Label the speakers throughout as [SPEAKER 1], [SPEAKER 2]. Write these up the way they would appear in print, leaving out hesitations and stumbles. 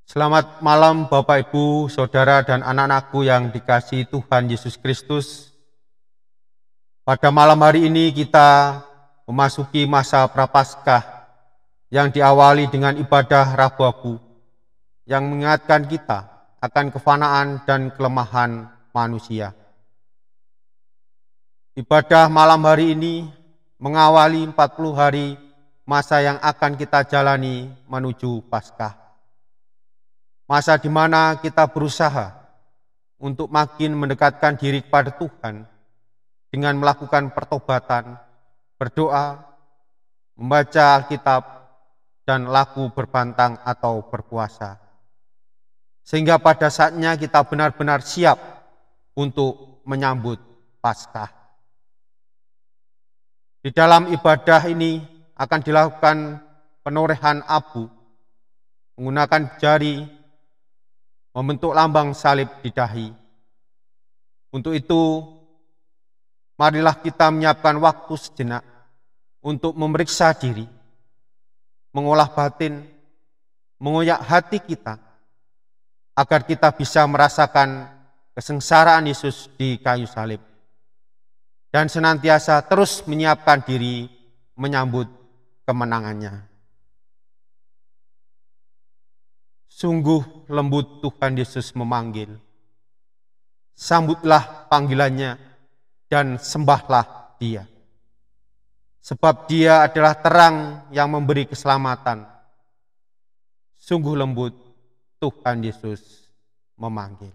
[SPEAKER 1] Selamat malam Bapak Ibu, Saudara dan anak-anakku yang dikasihi Tuhan Yesus Kristus. Pada malam hari ini kita memasuki masa Prapaskah yang diawali dengan ibadah Rabu-Abu yang mengingatkan kita akan kefanaan dan kelemahan manusia. Ibadah malam hari ini mengawali 40 hari masa yang akan kita jalani menuju Paskah. Masa di mana kita berusaha untuk makin mendekatkan diri kepada Tuhan dengan melakukan pertobatan, berdoa, membaca Alkitab, dan laku berbantang atau berpuasa. Sehingga pada saatnya kita benar-benar siap untuk menyambut Paskah. Di dalam ibadah ini akan dilakukan penorehan abu, menggunakan jari, membentuk lambang salib di dahi. Untuk itu, marilah kita menyiapkan waktu sejenak untuk memeriksa diri, mengolah batin, mengoyak hati kita, agar kita bisa merasakan kesengsaraan Yesus di kayu salib, dan senantiasa terus menyiapkan diri menyambut kemenangannya. Sungguh lembut Tuhan Yesus memanggil. Sambutlah panggilannya dan sembahlah Dia. Sebab Dia adalah terang yang memberi keselamatan. Sungguh lembut Tuhan Yesus memanggil.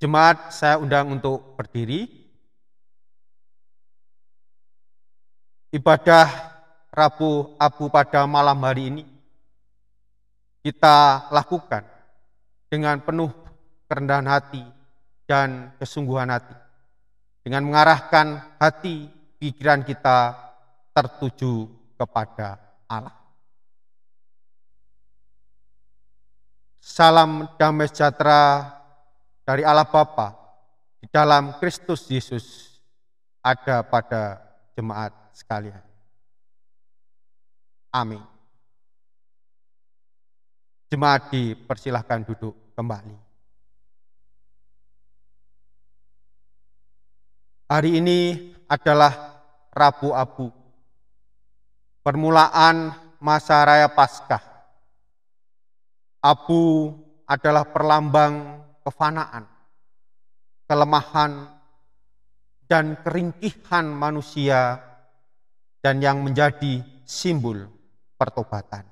[SPEAKER 1] Jemaat, saya undang untuk berdiri. Ibadah Rabu-Abu pada malam hari ini kita lakukan dengan penuh kerendahan hati dan kesungguhan hati, dengan mengarahkan hati pikiran kita tertuju kepada Allah. Salam damai sejahtera dari Allah Bapa di dalam Kristus Yesus ada pada jemaat sekalian. Amin. Jemaat dipersilahkan duduk kembali. Hari ini adalah Rabu-Abu, permulaan masa raya Paskah. Abu adalah perlambang kefanaan, kelemahan, dan keringkihan manusia, dan yang menjadi simbol pertobatan.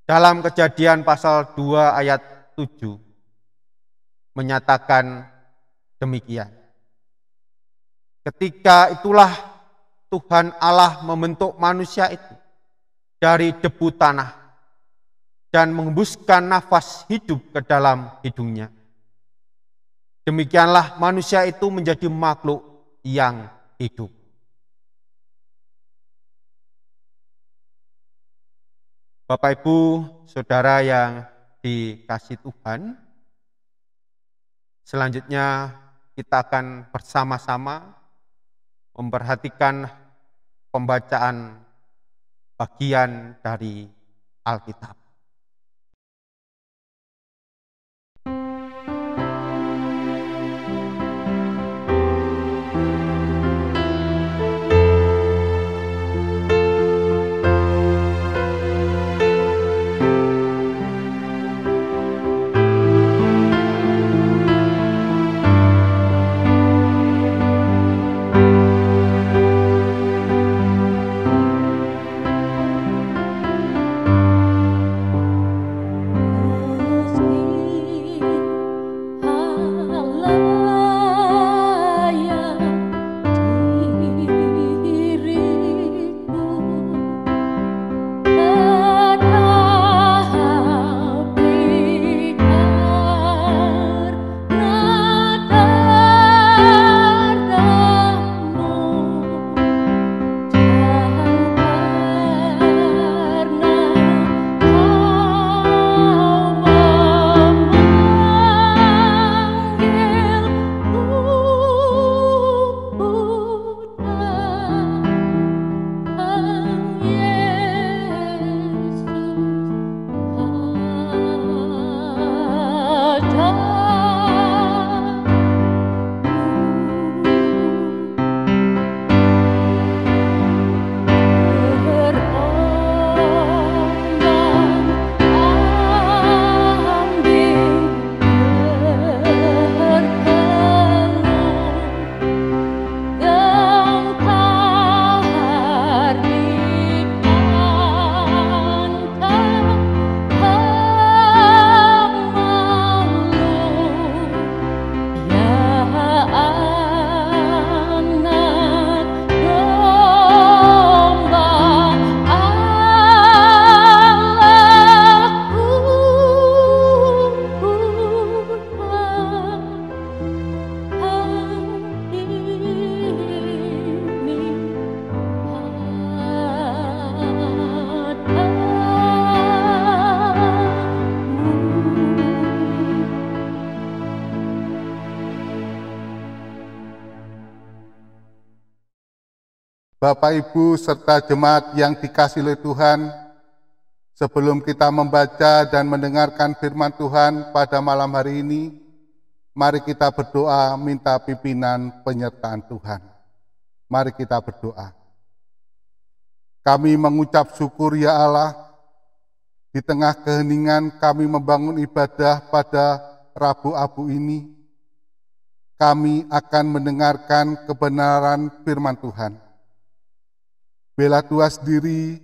[SPEAKER 1] Dalam Kejadian pasal 2 ayat 7 menyatakan demikian. Ketika itulah Tuhan Allah membentuk manusia itu dari debu tanah dan menghembuskan nafas hidup ke dalam hidungnya. Demikianlah manusia itu menjadi makhluk yang hidup. Bapak, Ibu, Saudara yang dikasihi Tuhan, selanjutnya kita akan bersama-sama memperhatikan pembacaan bagian dari Alkitab.
[SPEAKER 2] Bapak, Ibu, serta jemaat yang dikasihi oleh Tuhan, sebelum kita membaca dan mendengarkan firman Tuhan pada malam hari ini, mari kita berdoa minta pimpinan penyertaan Tuhan. Mari kita berdoa. Kami mengucap syukur ya Allah, di tengah keheningan kami membangun ibadah pada Rabu Abu ini, kami akan mendengarkan kebenaran firman Tuhan. Biarlah Tuhan sendiri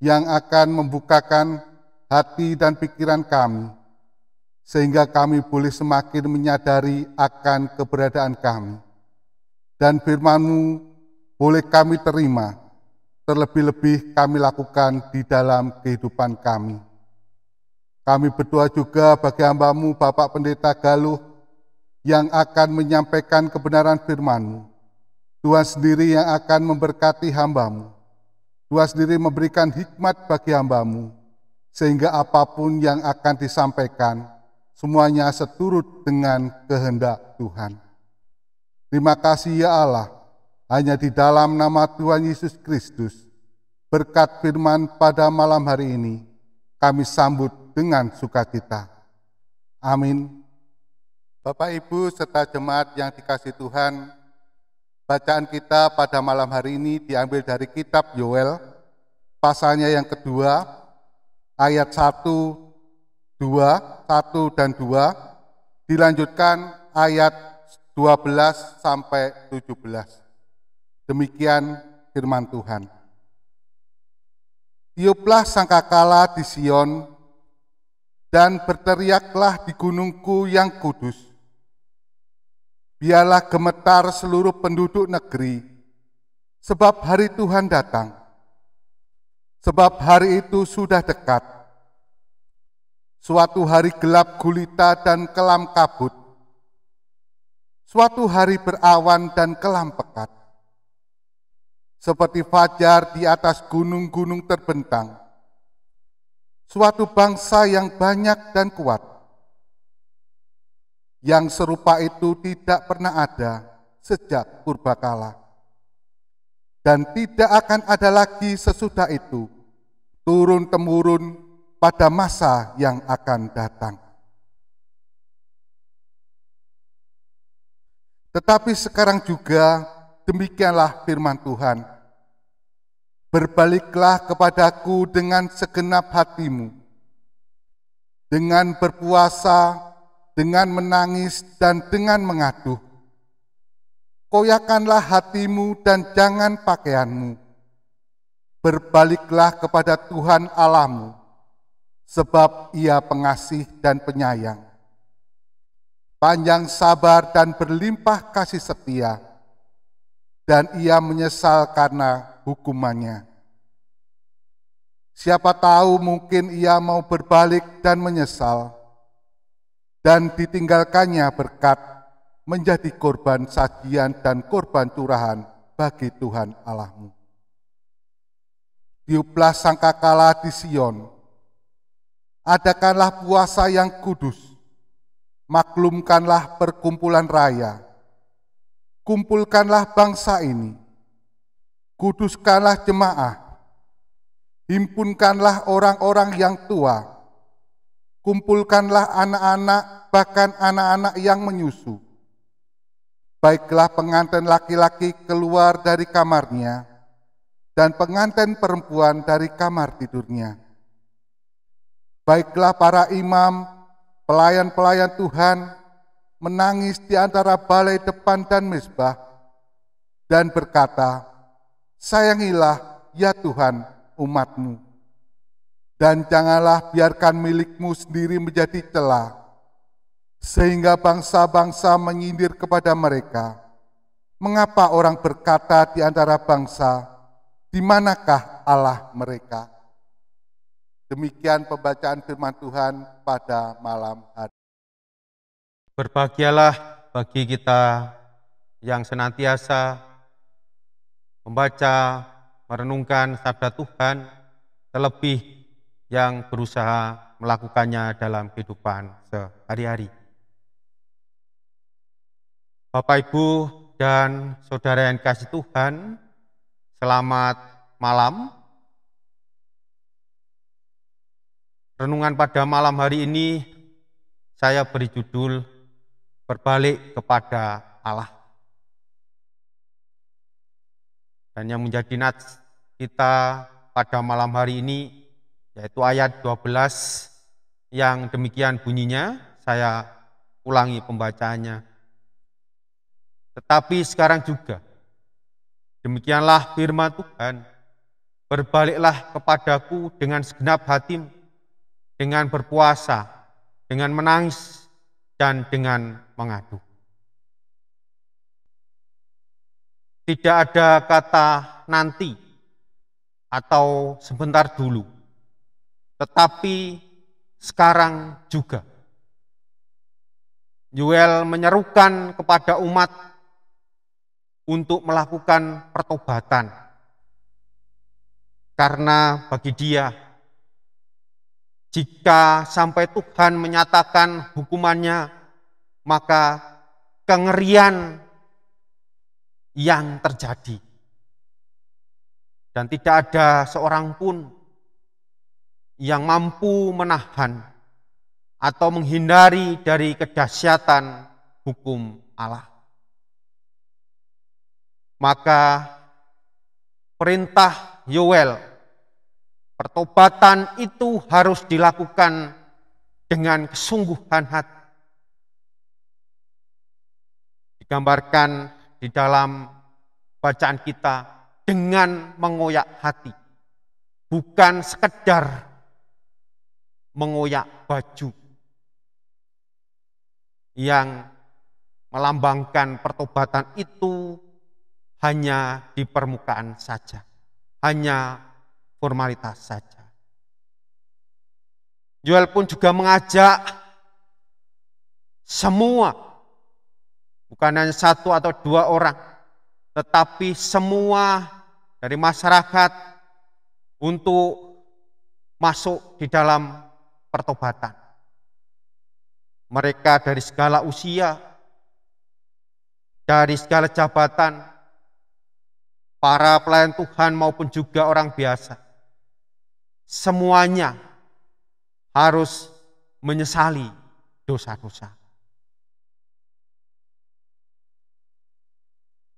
[SPEAKER 2] yang akan membukakan hati dan pikiran kami, sehingga kami boleh semakin menyadari akan keberadaan kami. Dan firman-Mu boleh kami terima, terlebih-lebih kami lakukan di dalam kehidupan kami. Kami berdoa juga bagi hamba-Mu, Bapak Pendeta Galuh, yang akan menyampaikan kebenaran firman-Mu. Tuhan sendiri yang akan memberkati hamba-Mu. Tuhan sendiri memberikan hikmat bagi hamba-Mu, sehingga apapun yang akan disampaikan, semuanya seturut dengan kehendak Tuhan. Terima kasih ya Allah, hanya di dalam nama Tuhan Yesus Kristus, berkat firman pada malam hari ini, kami sambut dengan sukacita. Amin. Bapak, Ibu, serta jemaat yang dikasihi Tuhan, bacaan kita pada malam hari ini diambil dari kitab Yoel, pasalnya yang kedua, ayat 1, 1 dan 2, dilanjutkan ayat 12 sampai 17. Demikian firman Tuhan. Tiuplah sangkakala di Sion, dan berteriaklah di gunungku yang kudus. Biarlah gemetar seluruh penduduk negeri, sebab hari Tuhan datang. Sebab hari itu sudah dekat. Suatu hari gelap gulita dan kelam kabut. Suatu hari berawan dan kelam pekat. Seperti fajar di atas gunung-gunung terbentang. suatu bangsa yang banyak dan kuat. Yang serupa itu tidak pernah ada sejak purbakala. Dan tidak akan ada lagi sesudah itu, turun-temurun pada masa yang akan datang. Tetapi sekarang juga demikianlah firman Tuhan. Berbaliklah kepadaku dengan segenap hatimu, dengan berpuasa, dengan menangis, dan dengan mengaduh. Koyakanlah hatimu dan jangan pakaianmu. Berbaliklah kepada Tuhan Allahmu, sebab Ia pengasih dan penyayang, panjang sabar dan berlimpah kasih setia, dan Ia menyesal karena hukumannya. Siapa tahu mungkin Ia mau berbalik dan menyesal, dan ditinggalkannya berkat menjadi korban sajian dan korban curahan bagi Tuhan Allahmu. Tiuplah sangkakala di Sion, adakanlah puasa yang kudus, maklumkanlah perkumpulan raya, kumpulkanlah bangsa ini, kuduskanlah jemaah, himpunkanlah orang-orang yang tua, kumpulkanlah anak-anak, bahkan anak-anak yang menyusu. Baiklah pengantin laki-laki keluar dari kamarnya, dan pengantin perempuan dari kamar tidurnya. Baiklah para imam, pelayan-pelayan Tuhan, menangis di antara balai depan dan mezbah, dan berkata, sayangilah ya Tuhan umat-Mu, dan janganlah biarkan milik-Mu sendiri menjadi celah, sehingga bangsa-bangsa menyindir kepada mereka. Mengapa orang berkata di antara bangsa, di manakah Allah mereka? Demikian pembacaan firman Tuhan pada malam hari.
[SPEAKER 1] Berbahagialah bagi kita yang senantiasa membaca, merenungkan sabda Tuhan, terlebih yang berusaha melakukannya dalam kehidupan sehari-hari. Bapak, Ibu, dan saudara yang dikasihi Tuhan, selamat malam. Renungan pada malam hari ini saya beri judul Berbalik kepada Allah. Dan yang menjadi nats kita pada malam hari ini yaitu ayat 12 yang demikian bunyinya, saya ulangi pembacaannya. Tetapi sekarang juga, demikianlah firman Tuhan, berbaliklah kepadaku dengan segenap hatimu, dengan berpuasa, dengan menangis, dan dengan mengaduh. Tidak ada kata nanti atau sebentar dulu, tetapi sekarang juga. Yoel menyerukan kepada umat untuk melakukan pertobatan, karena bagi dia, jika sampai Tuhan menyatakan hukumannya, maka kengerian yang terjadi. Dan tidak ada seorang pun yang mampu menahan atau menghindari dari kedahsyatan hukum Allah. Maka perintah Yoel, pertobatan itu harus dilakukan dengan kesungguhan hati. Digambarkan di dalam bacaan kita dengan mengoyak hati, bukan sekedar mengoyak baju yang melambangkan pertobatan itu hanya di permukaan saja, hanya formalitas saja. Yoel pun juga mengajak semua, bukan hanya satu atau dua orang, tetapi semua dari masyarakat untuk masuk di dalam pertobatan. Mereka dari segala usia, dari segala jabatan, para pelayan Tuhan maupun juga orang biasa, semuanya harus menyesali dosa-dosa.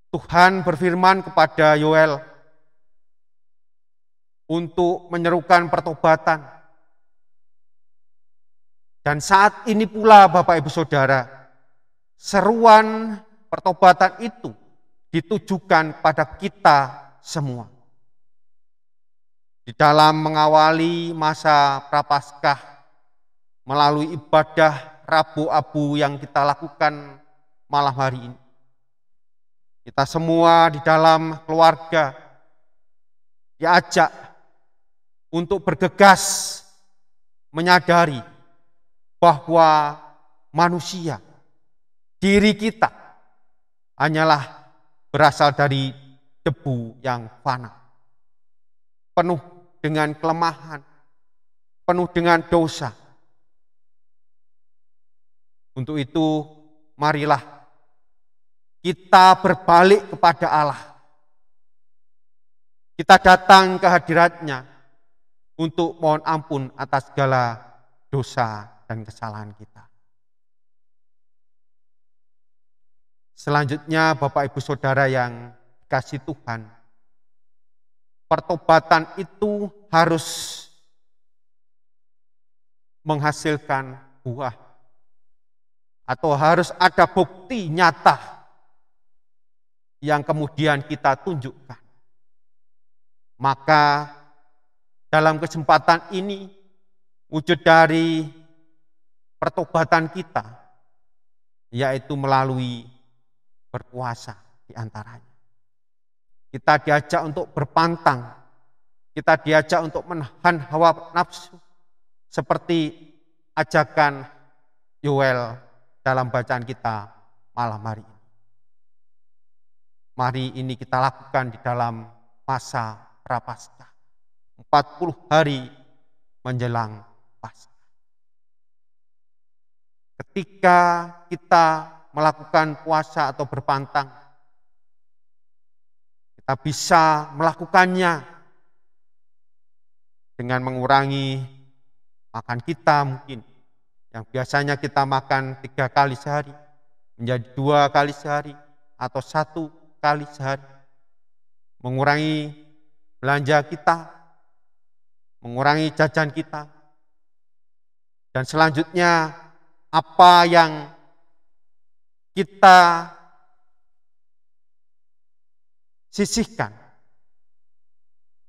[SPEAKER 1] Tuhan berfirman kepada Yoel untuk menyerukan pertobatan. Dan saat ini pula Bapak Ibu Saudara, seruan pertobatan itu ditujukan pada kita semua. Di dalam mengawali masa Prapaskah melalui ibadah Rabu Abu yang kita lakukan malam hari ini, kita semua di dalam keluarga diajak untuk bergegas menyadari bahwa manusia, diri kita hanyalah berasal dari debu yang fana, penuh dengan kelemahan, penuh dengan dosa. Untuk itu, marilah kita berbalik kepada Allah. Kita datang ke hadirat-Nya untuk mohon ampun atas segala dosa dan kesalahan kita. Selanjutnya Bapak Ibu Saudara yang dikasihi Tuhan, pertobatan itu harus menghasilkan buah atau harus ada bukti nyata yang kemudian kita tunjukkan. Maka dalam kesempatan ini, wujud dari pertobatan kita, yaitu melalui berpuasa di antaranya. Kita diajak untuk berpantang, kita diajak untuk menahan hawa nafsu, seperti ajakan Yoel dalam bacaan kita malam hari ini. Mari ini kita lakukan di dalam masa Prapaskah, 40 hari menjelang Paskah. Ketika kita melakukan puasa atau berpantang, kita bisa melakukannya dengan mengurangi makan kita mungkin. Yang biasanya kita makan 3 kali sehari, menjadi 2 kali sehari, atau 1 kali sehari. Mengurangi belanja kita, mengurangi jajan kita. Dan selanjutnya, apa yang kita sisihkan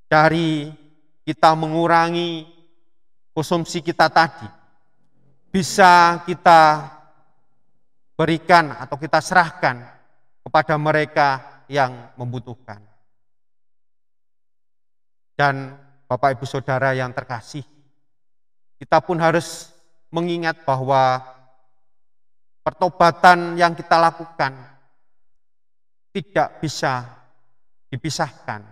[SPEAKER 1] dari kita mengurangi konsumsi kita tadi, bisa kita berikan atau kita serahkan kepada mereka yang membutuhkan. Dan Bapak Ibu Saudara yang terkasih, kita pun harus mengingat bahwa pertobatan yang kita lakukan tidak bisa dipisahkan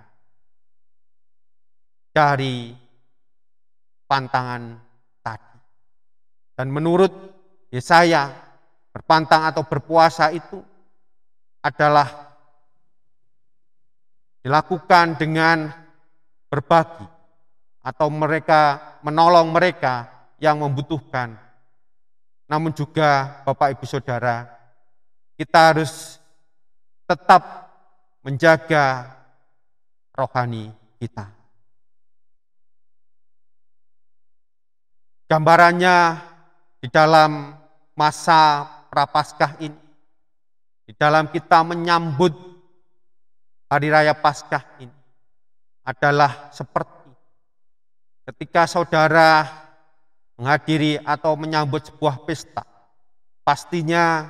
[SPEAKER 1] dari pantangan tadi. Dan menurut Yesaya, berpantang atau berpuasa itu adalah dilakukan dengan berbagi atau mereka menolong mereka yang membutuhkan. Namun juga Bapak Ibu Saudara, kita harus tetap menjaga rohani kita. Gambarannya di dalam masa Prapaskah ini, di dalam kita menyambut Hari Raya Paskah ini, adalah seperti ketika saudara menghadiri atau menyambut sebuah pesta, pastinya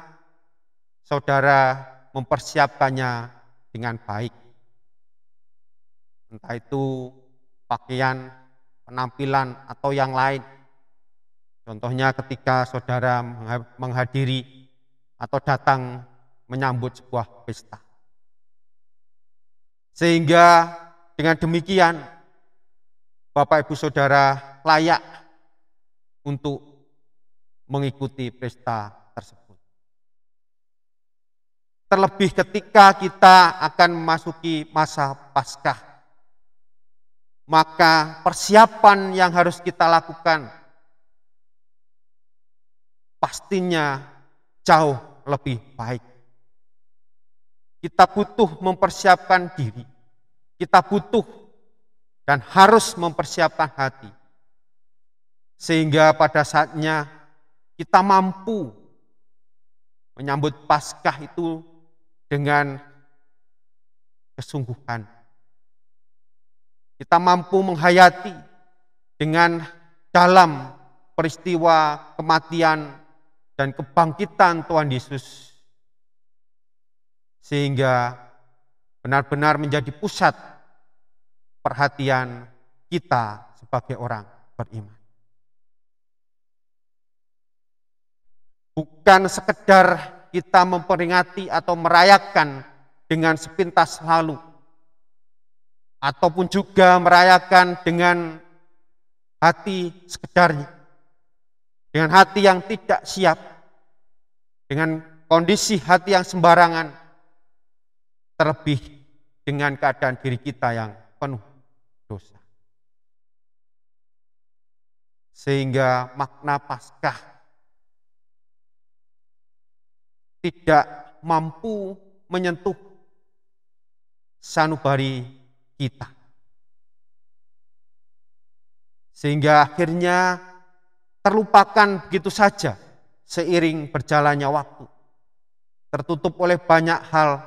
[SPEAKER 1] saudara mempersiapkannya dengan baik. Entah itu pakaian, penampilan, atau yang lain. Contohnya ketika saudara menghadiri atau datang menyambut sebuah pesta. Sehingga dengan demikian, Bapak Ibu Saudara layak untuk mengikuti pesta tersebut. Terlebih ketika kita akan memasuki masa Paskah, maka persiapan yang harus kita lakukan pastinya jauh lebih baik. Kita butuh mempersiapkan diri, kita butuh dan harus mempersiapkan hati, sehingga pada saatnya kita mampu menyambut Paskah itu dengan kesungguhan. Kita mampu menghayati dengan dalam peristiwa kematian dan kebangkitan Tuhan Yesus, sehingga benar-benar menjadi pusat perhatian kita sebagai orang beriman. Bukan sekedar kita memperingati atau merayakan dengan sepintas lalu, ataupun juga merayakan dengan hati sekedarnya, dengan hati yang tidak siap, dengan kondisi hati yang sembarangan, terlebih dengan keadaan diri kita yang penuh dosa. Sehingga makna Paskah tidak mampu menyentuh sanubari kita. Sehingga akhirnya terlupakan begitu saja seiring berjalannya waktu. Tertutup oleh banyak hal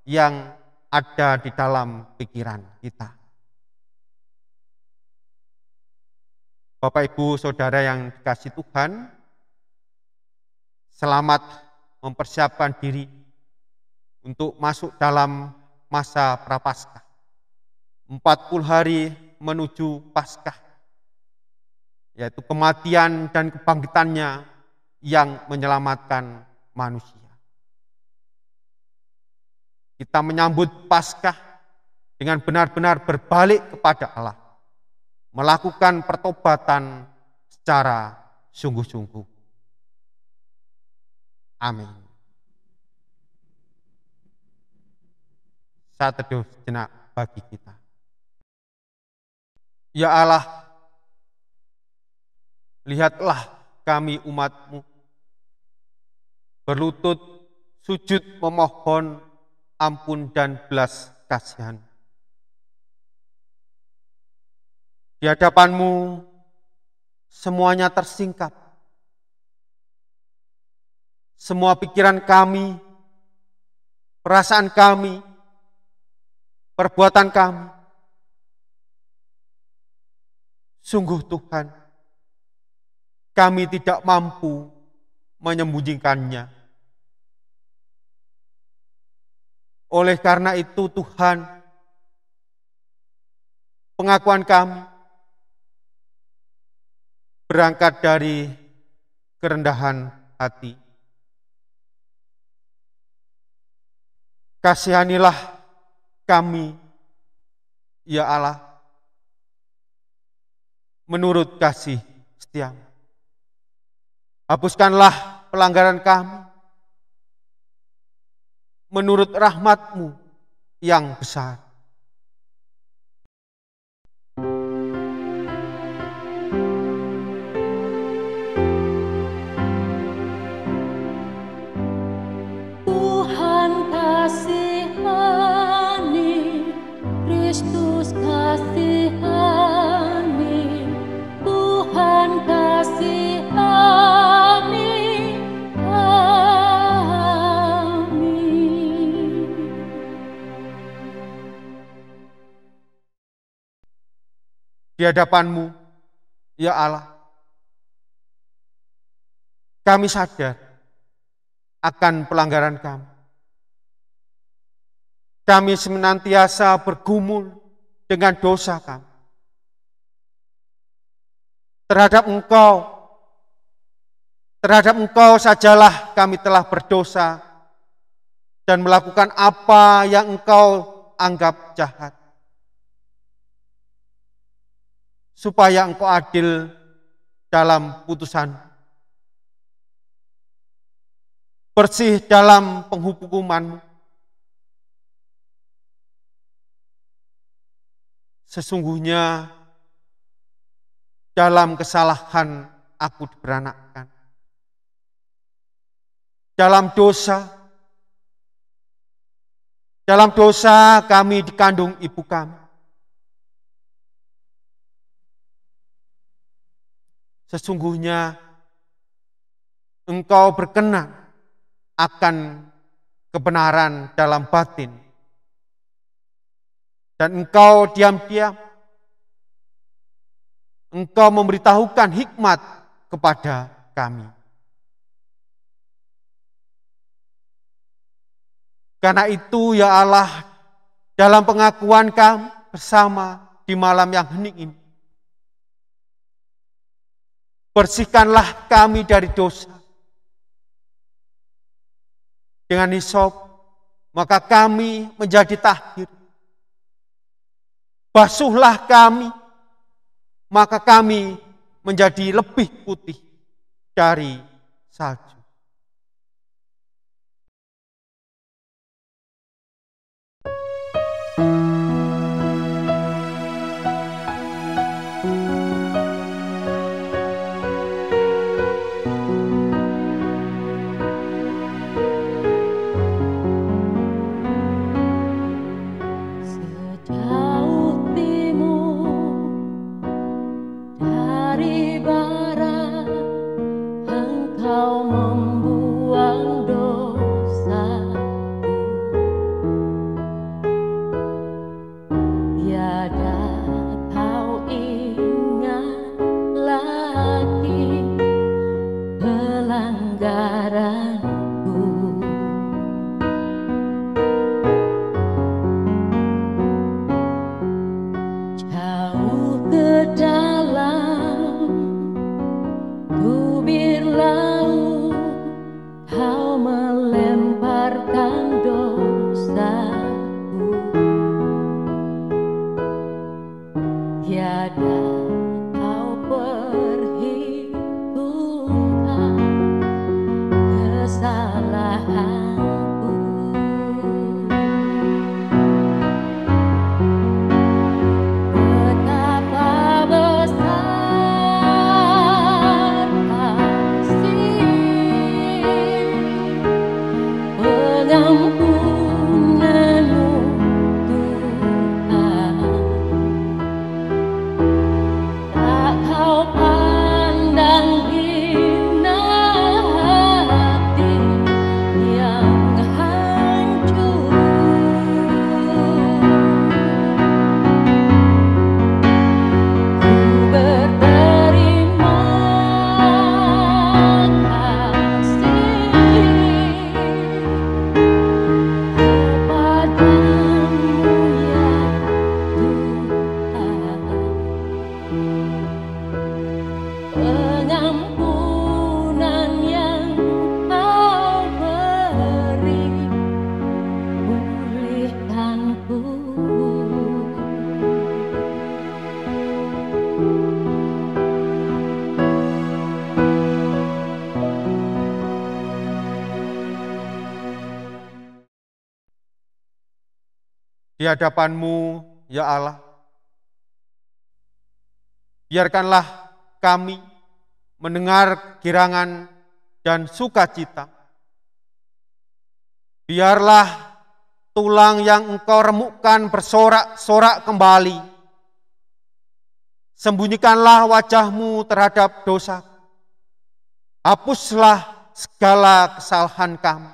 [SPEAKER 1] yang ada di dalam pikiran kita. Bapak Ibu Saudara yang dikasihi Tuhan, selamat mempersiapkan diri untuk masuk dalam masa Prapaskah. 40 hari menuju Paskah, yaitu kematian dan kebangkitannya yang menyelamatkan manusia. Kita menyambut Paskah dengan benar-benar berbalik kepada Allah, melakukan pertobatan secara sungguh-sungguh. Amin. Saat teduh sejenak bagi kita. Ya Allah, lihatlah kami umat-Mu, berlutut sujud memohon ampun dan belas kasihan. Di hadapan-Mu semuanya tersingkap. Semua pikiran kami, perasaan kami, perbuatan kami. Sungguh Tuhan, kami tidak mampu menyembunyikannya. Oleh karena itu Tuhan, pengakuan kami berangkat dari kerendahan hati. Kasihanilah kami, ya Allah, menurut kasih setia-Mu. Hapuskanlah pelanggaran kami, menurut rahmat-Mu yang besar.
[SPEAKER 3] Tuhan kasihani, Kristus kasihani, Tuhan kasihani kami.
[SPEAKER 1] Di hadapan-Mu, ya Allah, kami sadar akan pelanggaran kami. Kami senantiasa bergumul dengan dosa kami. Terhadap Engkau sajalah kami telah berdosa dan melakukan apa yang Engkau anggap jahat. supaya Engkau adil dalam putusan, bersih dalam penghukuman-Mu. Sesungguhnya dalam kesalahan aku diberanakkan. Dalam dosa kami dikandung ibu kami. Sesungguhnya Engkau berkenan akan kebenaran dalam batin. Dan Engkau diam-diam, Engkau memberitahukan hikmat kepada kami. Karena itu ya Allah, dalam pengakuan kami bersama di malam yang hening ini, bersihkanlah kami dari dosa. Dengan hisop, maka kami menjadi tahir. Basuhlah kami, maka kami menjadi lebih putih dari salju. Di hadapan-Mu, ya Allah, biarkanlah kami mendengar girangan dan sukacita. Biarlah tulang yang Engkau remukkan bersorak-sorak kembali. Sembunyikanlah wajah-Mu terhadap dosa. Hapuslah segala kesalahan kami.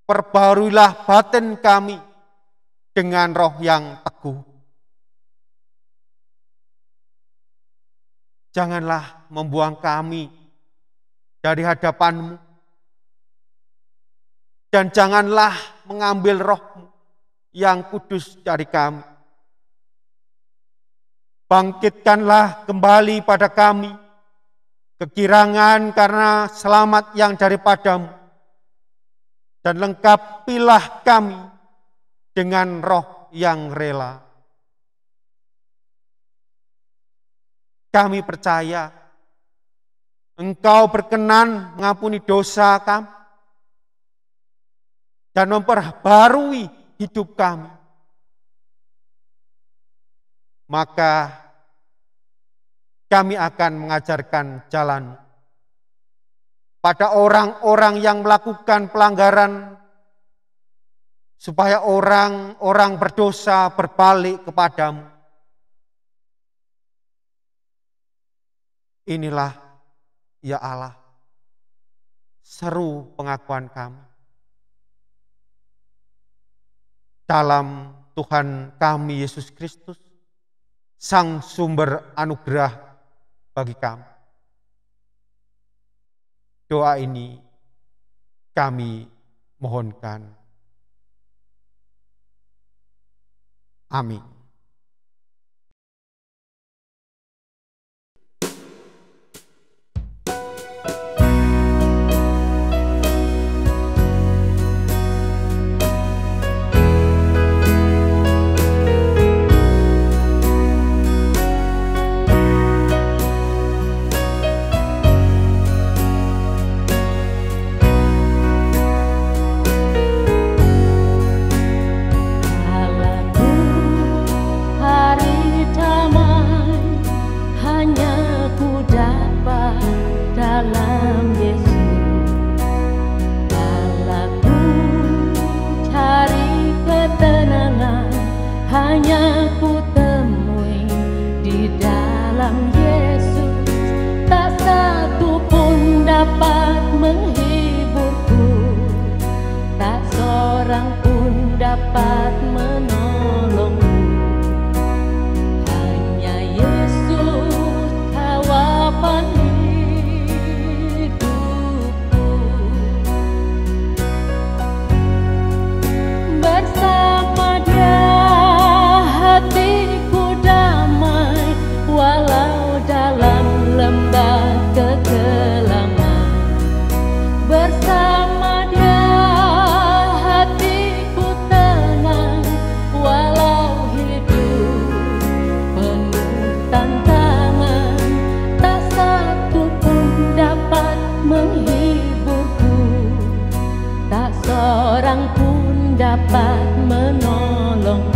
[SPEAKER 1] Perbaharuilah batin kami dengan roh yang teguh. Janganlah membuang kami dari hadapan-Mu. Dan janganlah mengambil roh-Mu yang kudus dari kami. Bangkitkanlah kembali pada kami kegirangan karena selamat yang daripada-Mu. Dan lengkapilah kami dengan roh yang rela. kami percaya Engkau berkenan mengampuni dosa kami dan memperbarui hidup kami. Maka kami akan mengajarkan jalan pada orang-orang yang melakukan pelanggaran, supaya orang-orang berdosa berbalik kepadamu. Inilah, ya Allah, seru pengakuan kami. Dalam Tuhan kami Yesus Kristus, Sang sumber anugerah bagi kami. Doa ini kami mohonkan. Amin.
[SPEAKER 3] Hanya ku temui di dalam Yesus, tak satu pun dapat menghiburku, tak seorang pun dapat menolongku. Hanya Yesus jawaban hidupku. Bersama Dia hatiku damai, walau dalam lembah kekelaman. Bersama Dia hatiku tenang, walau hidup penuh tantangan. Tak satu pun dapat menghiburku, tak seorang pun dapat menolongku.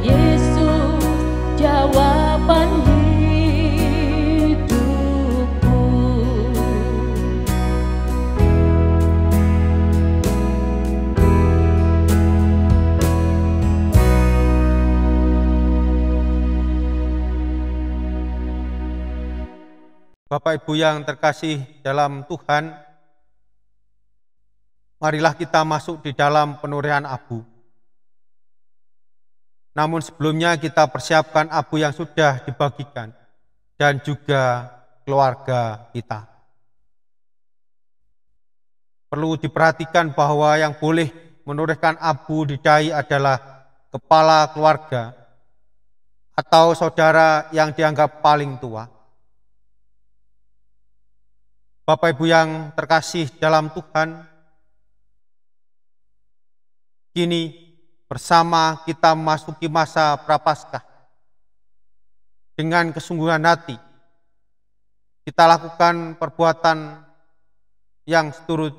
[SPEAKER 3] Yesus jawaban hidupku.
[SPEAKER 1] Bapak Ibu yang terkasih dalam Tuhan, marilah kita masuk di dalam penurihan abu. Namun sebelumnya kita persiapkan abu yang sudah dibagikan dan juga keluarga kita. Perlu diperhatikan bahwa yang boleh menurunkan abu di dahi adalah kepala keluarga atau saudara yang dianggap paling tua. Bapak Ibu yang terkasih dalam Tuhan, kini bersama kita memasuki masa Prapaskah. Dengan kesungguhan hati, kita lakukan perbuatan yang seturut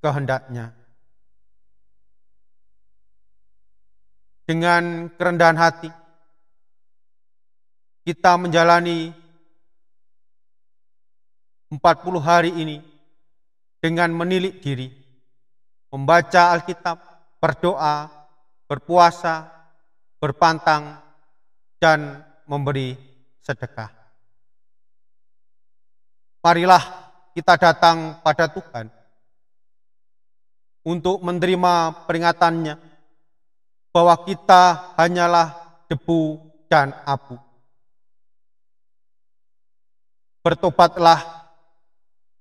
[SPEAKER 1] kehendak-Nya. Dengan kerendahan hati, kita menjalani 40 hari ini dengan menilik diri, membaca Alkitab, berdoa, berpuasa, berpantang, dan memberi sedekah. Marilah kita datang pada Tuhan untuk menerima peringatannya bahwa kita hanyalah debu dan abu. Bertobatlah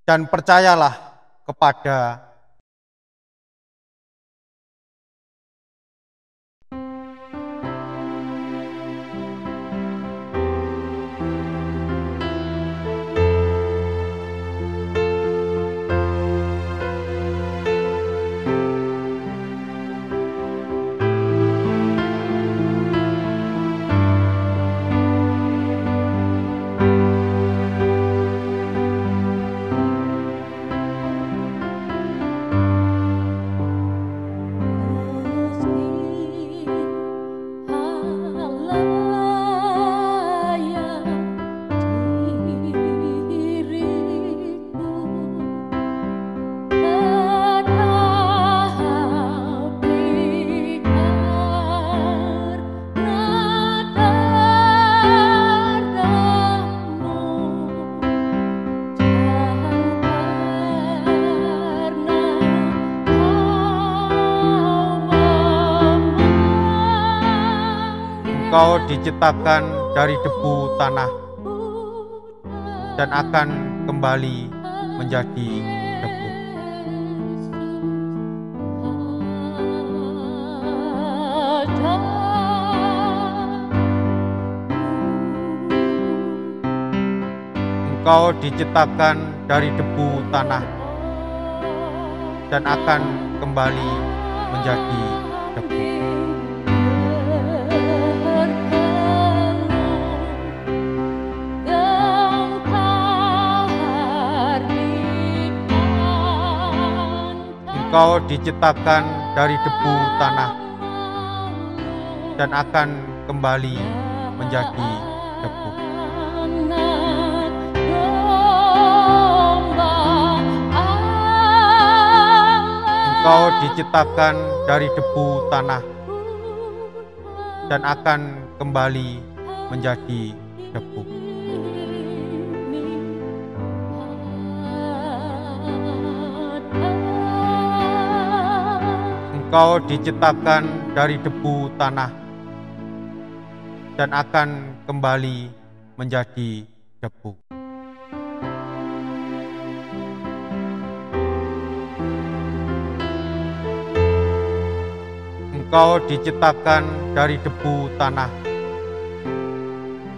[SPEAKER 1] dan percayalah kepada Engkau diciptakan dari debu tanah dan akan kembali menjadi debu. Engkau diciptakan dari debu tanah dan akan kembali menjadi debu. Engkau diciptakan dari debu tanah dan akan kembali menjadi debu. Engkau diciptakan dari debu tanah dan akan kembali menjadi debu. Engkau diciptakan dari debu tanah dan akan kembali menjadi debu. Engkau diciptakan dari debu tanah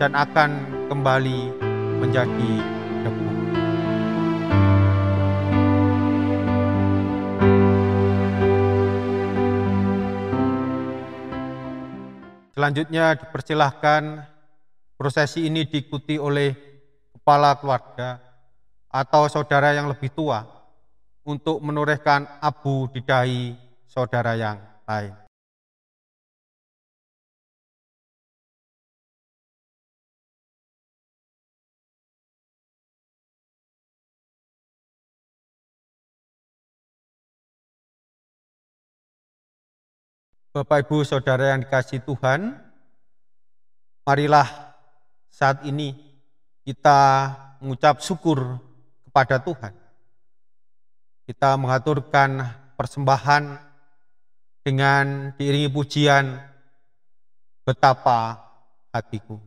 [SPEAKER 1] dan akan kembali menjadi debu. Selanjutnya dipersilahkan prosesi ini diikuti oleh kepala keluarga atau saudara yang lebih tua untuk menorehkan abu di dahi saudara yang lain. Bapak, Ibu, Saudara yang dikasihi Tuhan, marilah saat ini kita mengucap syukur kepada Tuhan. Kita mengaturkan persembahan dengan diiringi pujian, betapa hatiku.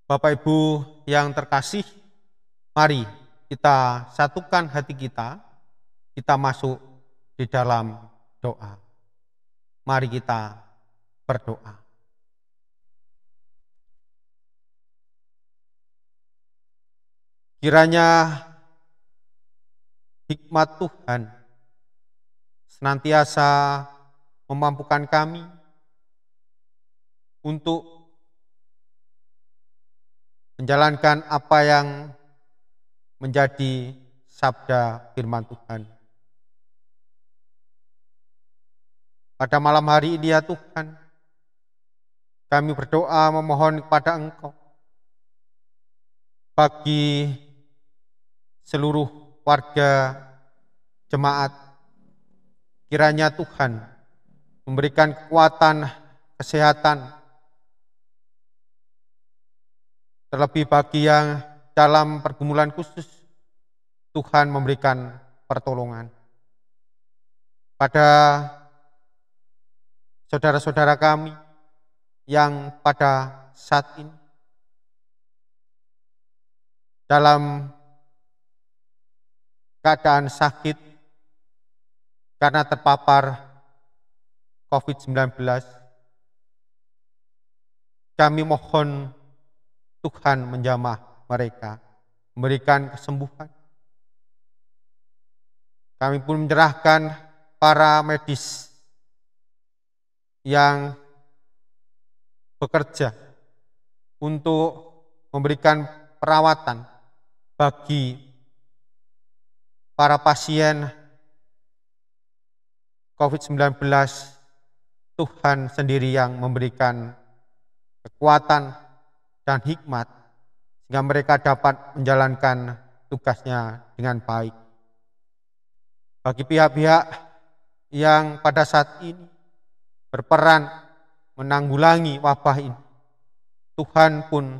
[SPEAKER 1] Bapak Ibu yang terkasih, mari kita satukan hati kita masuk di dalam doa. Mari kita berdoa. Kiranya hikmat Tuhan senantiasa memampukan kami untuk menjalankan apa yang menjadi sabda firman Tuhan. Pada malam hari ini ya Tuhan, kami berdoa memohon kepada Engkau bagi seluruh warga jemaat, kiranya Tuhan memberikan kekuatan, kesehatan, terlebih bagi yang dalam pergumulan khusus, Tuhan memberikan pertolongan. Pada saudara-saudara kami yang pada saat ini dalam keadaan sakit karena terpapar COVID-19, kami mohon Tuhan menjamah mereka, memberikan kesembuhan. Kami pun menyerahkan para medis yang bekerja untuk memberikan perawatan bagi para pasien COVID-19. Tuhan sendiri yang memberikan kekuatan dan hikmat sehingga mereka dapat menjalankan tugasnya dengan baik. Bagi pihak-pihak yang pada saat ini berperan menanggulangi wabah ini, Tuhan pun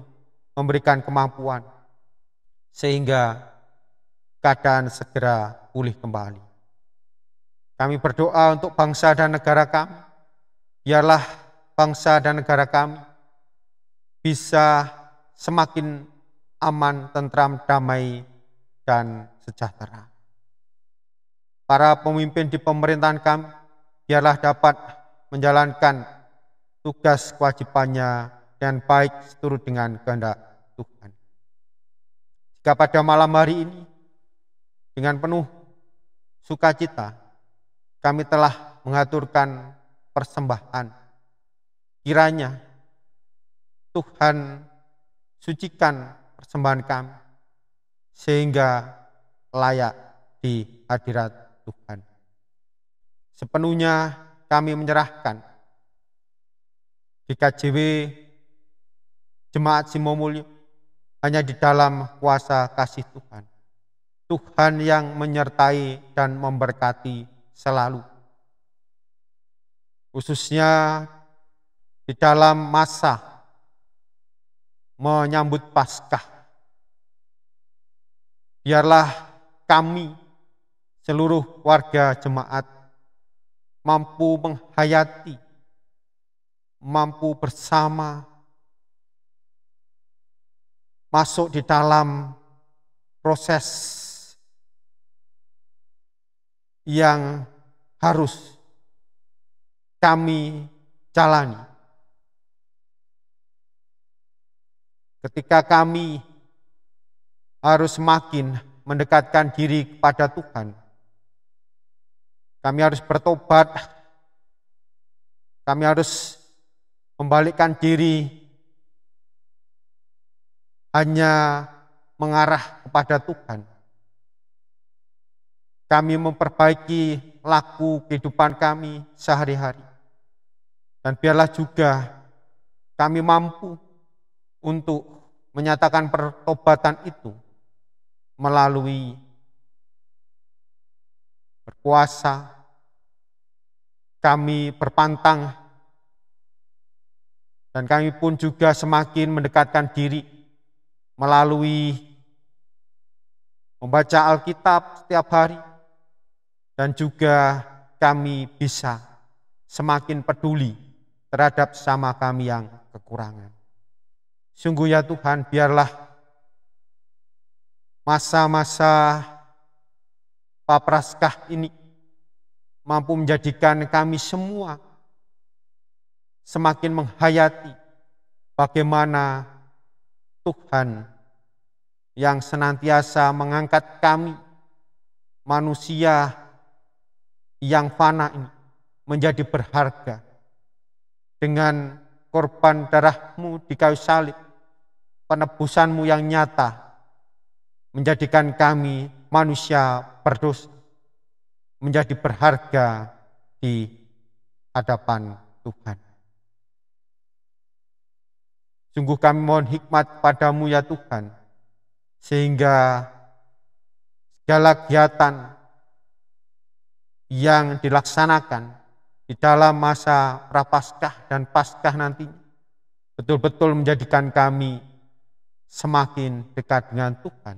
[SPEAKER 1] memberikan kemampuan sehingga keadaan segera pulih kembali. Kami berdoa untuk bangsa dan negara kami. Biarlah bangsa dan negara kami bisa semakin aman, tentram, damai, dan sejahtera. Para pemimpin di pemerintahan kami, biarlah dapat menjalankan tugas kewajibannya dengan baik seturut dengan kehendak Tuhan. Jika pada malam hari ini, dengan penuh sukacita, kami telah mengaturkan persembahan, kiranya Tuhan sucikan persembahan kami sehingga layak di hadirat Tuhan. Sepenuhnya kami menyerahkan GKJW Jemaat Simomulyo hanya di dalam kuasa kasih Tuhan. Tuhan yang menyertai dan memberkati selalu. Khususnya di dalam masa menyambut Paskah. Biarlah kami seluruh warga jemaat mampu menghayati, mampu bersama masuk di dalam proses yang harus kami jalani. Ketika kami harus semakin mendekatkan diri kepada Tuhan, kami harus bertobat, kami harus membalikkan diri hanya mengarah kepada Tuhan. Kami memperbaiki laku kehidupan kami sehari-hari. Dan biarlah juga kami mampu untuk menyatakan pertobatan itu melalui berpuasa, kami berpantang, dan kami pun juga semakin mendekatkan diri melalui membaca Alkitab setiap hari, dan juga kami bisa semakin peduli terhadap sesama kami yang kekurangan. Sungguh ya Tuhan, biarlah masa-masa Prapaskah ini mampu menjadikan kami semua semakin menghayati bagaimana Tuhan yang senantiasa mengangkat kami, manusia yang fana ini, menjadi berharga. Dengan korban darah-Mu di kayu salib, penebusan-Mu yang nyata, menjadikan kami manusia berdosa, menjadi berharga di hadapan Tuhan. Sungguh kami mohon hikmat padamu ya Tuhan, sehingga segala kegiatan yang dilaksanakan di dalam masa Prapaskah dan Paskah nanti betul-betul menjadikan kami semakin dekat dengan Tuhan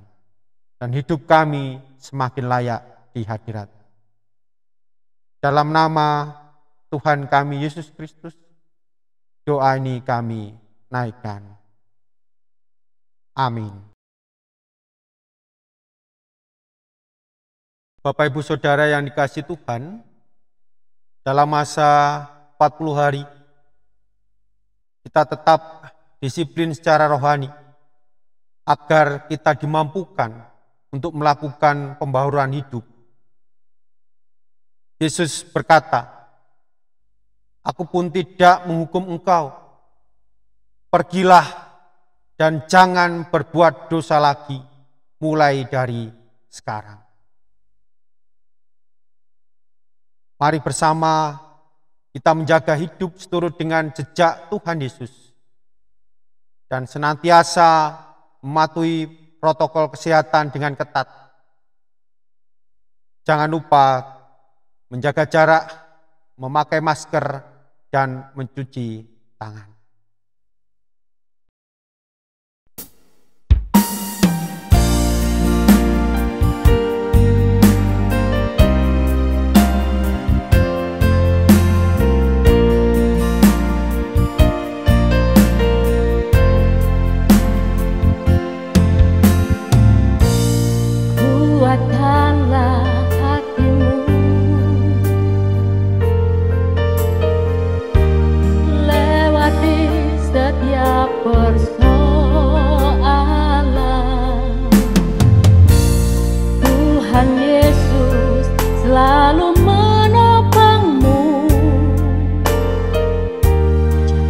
[SPEAKER 1] dan hidup kami semakin layak di hadirat. Dalam nama Tuhan kami Yesus Kristus, doa ini kami naikkan. Amin. Bapak Ibu Saudara yang dikasihi Tuhan, dalam masa 40 hari kita tetap disiplin secara rohani agar kita dimampukan untuk melakukan pembaharuan hidup. Yesus berkata, "Aku pun tidak menghukum engkau. Pergilah dan jangan berbuat dosa lagi mulai dari sekarang." Mari bersama kita menjaga hidup seturut dengan jejak Tuhan Yesus dan senantiasa mematuhi protokol kesehatan dengan ketat. Jangan lupa menjaga jarak, memakai masker, dan mencuci tangan.
[SPEAKER 3] Kuatkanlah hatimu, lewati setiap persoalan. Tuhan Yesus selalu menopangmu.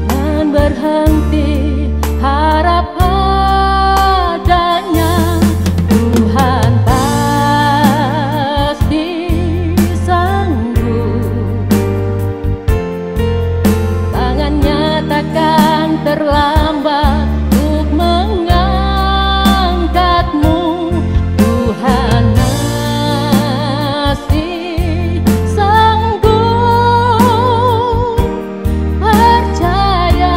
[SPEAKER 3] Jangan berhenti harap padanya. Tuhan pasti sanggup. Tangannya takkan terlambat untuk mengangkatmu. Tuhan masih sanggup. Percayalah,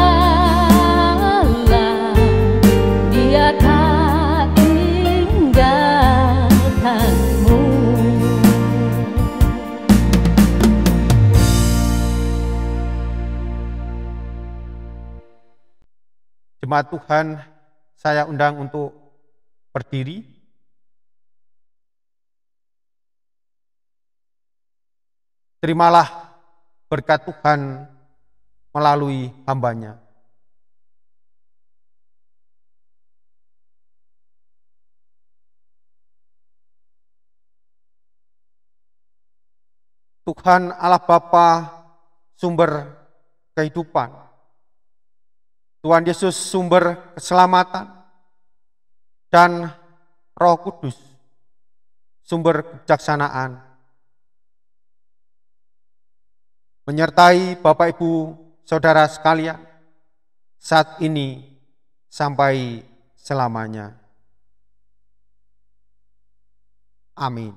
[SPEAKER 3] Dia tak tinggalkanmu.
[SPEAKER 1] Jemaat Tuhan, saya undang untuk berdiri. Terimalah berkat Tuhan melalui hamba-Nya. Tuhan Allah Bapa, sumber kehidupan. Tuhan Yesus, sumber keselamatan. Dan Roh Kudus, sumber kebijaksanaan. Menyertai Bapak Ibu Saudara sekalian saat ini sampai selamanya. Amin.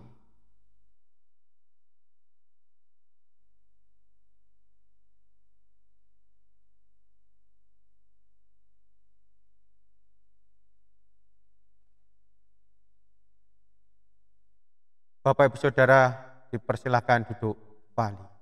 [SPEAKER 1] Bapak Ibu Saudara dipersilakan duduk kembali.